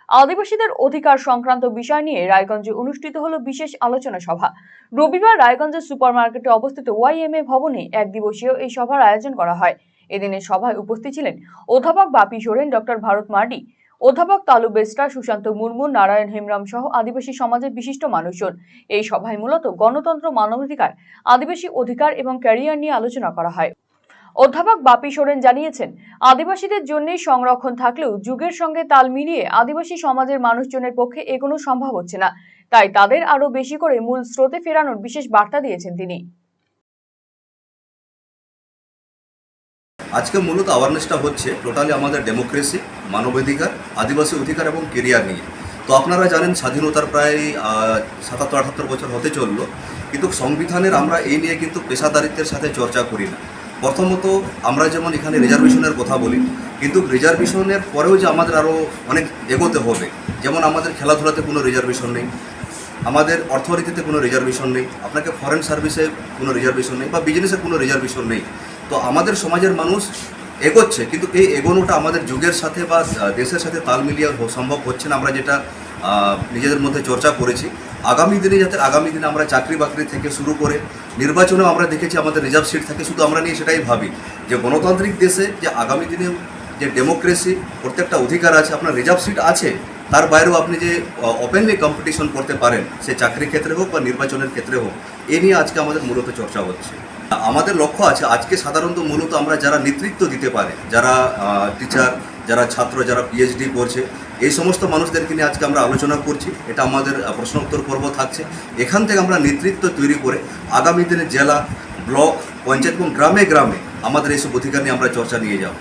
আদিবাসীদের অধিকার সংক্রান্ত বিষয় নিয়ে রায়গঞ্জে অনুষ্ঠিত হলো বিশেষ আলোচনা সভা। রবিবার রায়গঞ্জের সুপারমার্কেটে অবস্থিত ওয়াইএমএ ভবনে এক দিবসীয় এই সভার আয়োজন করা হয়। এদিনের সভায় উপস্থিত ছিলেন অধ্যাপক বাপি সোরেন, ডক্টর ভারত মার্ডি, অধ্যাপক তালু বেস্টা, সুশান্ত মুর্মু, নারায়ণ হেমরাম সহ আদিবাসী সমাজের বিশিষ্ট মানুষজন। এই সভায় মূলত গণতন্ত্র, মানবাধিকার, আদিবাসী অধিকার এবং ক্যারিয়ার নিয়ে আলোচনা করা হয়। অধ্যাপক বাপি সোরেন জানিয়েছেন, আদিবাসীদের জন্যই সংরক্ষণ থাকলেও যুগের সঙ্গে তাল মিলিয়ে আদিবাসী সমাজের মানুষজনের পক্ষে এগোনো সম্ভব হচ্ছে না। তাই তাদের আরো বেশি করে মূল স্রোতে ফেরানোর বিশেষ বার্তা দিয়েছেন তিনি। আজকে মূলত অ্যাওয়ারনেসটা হচ্ছে টোটালি আমাদের ডেমোক্রেসি, মানবাধিকার, আদিবাসী অধিকার এবং কেরিয়ার নিয়ে। তো আপনারা জানেন স্বাধীনতার প্রায় ৭৭-৭৮ বছর হতে চললো, কিন্তু সংবিধানের আমরা এই নিয়ে কিন্তু পেশাদারিত্বের সাথে চর্চা করি না। প্রথমত আমরা যেমন এখানে রিজার্ভেশনের কথা বলি, কিন্তু রিজার্ভেশনের পরেও যে আমাদের আরও অনেক এগোতে হবে। যেমন আমাদের খেলাধুলাতে কোনো রিজার্ভেশন নেই, আমাদের অর্থনীতিতে কোনো রিজার্ভেশন নেই, আপনাকে ফরেন সার্ভিসে কোনো রিজার্ভেশন নেই, বা বিজনেসের কোনো রিজার্ভেশন নেই। তো আমাদের সমাজের মানুষ এগোচ্ছে, কিন্তু এই এগোনোটা আমাদের যুগের সাথে বা দেশের সাথে তাল মিলিয়ে সম্ভব হচ্ছে না। আমরা যেটা নিজেদের মধ্যে চর্চা করেছি, আগামী দিনে আমরা চাকরি বাকরি থেকে শুরু করে নির্বাচনেও আমরা দেখেছি আমাদের রিজার্ভ সিট থাকে। শুধু আমরা নিয়ে সেটাই ভাবি যে গণতান্ত্রিক দেশে যে আগামী দিনে যে ডেমোক্রেসি, প্রত্যেকটা অধিকার আছে, আপনার রিজার্ভ সিট আছে, তার বাইরেও আপনি যে ওপেনলি কম্পিটিশন করতে পারেন, সে চাকরির ক্ষেত্রে হোক বা নির্বাচনের ক্ষেত্রে হোক, এ নিয়ে আজকে আমাদের মূলত চর্চা হচ্ছে। আমাদের লক্ষ্য আছে আজকে সাধারণত মূলত আমরা যারা নেতৃত্ব দিতে পারে, যারা টিচার, যারা ছাত্র, যারা পিএইচডি করছে, এই সমস্ত মানুষদেরকে নিয়ে আজকে আমরা আলোচনা করছি। এটা আমাদের প্রশ্ন উত্তর পর্ব থাকছে। এখান থেকে আমরা নেতৃত্ব তৈরি করে আগামী দিনে জেলা, ব্লক, পঞ্চায়েত এবং গ্রামে গ্রামে আমাদের এইসব অধিকার নিয়ে আমরা চর্চা নিয়ে যাব।